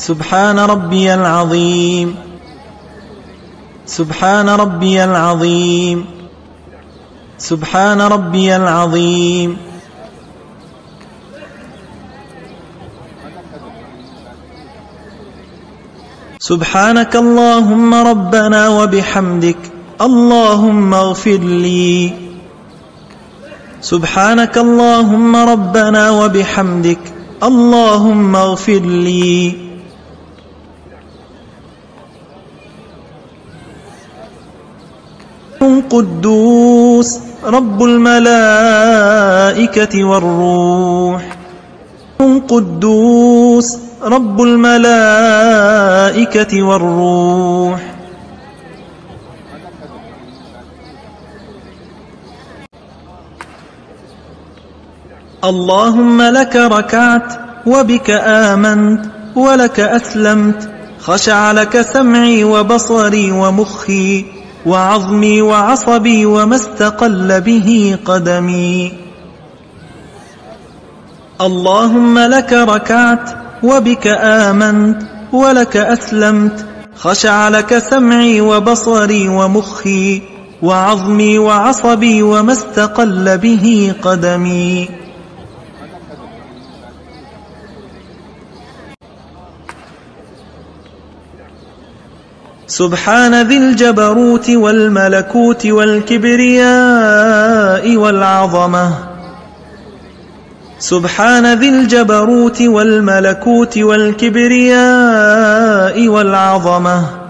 سبحان ربي العظيم. سبحان ربي العظيم. سبحان ربي العظيم. سبحانك اللهم ربنا وبحمدك اللهم اغفر لي. سبحانك اللهم ربنا وبحمدك اللهم اغفر لي. قدوس رب الملائكة والروح. قدوس رب الملائكة والروح. اللهم لك ركعت وبك آمنت ولك أسلمت، خشع لك سمعي وبصري ومخي وعظمي وعصبي وما استقل به قدمي. اللهم لك ركعت وبك آمنت ولك أسلمت، خشع لك سمعي وبصري ومخي وعظمي وعصبي وما استقل به قدمي. سبحان ذي الجبروت والملكوت والكبرياء والعظمة. سبحان ذي الجبروت والملكوت والكبرياء والعظمة.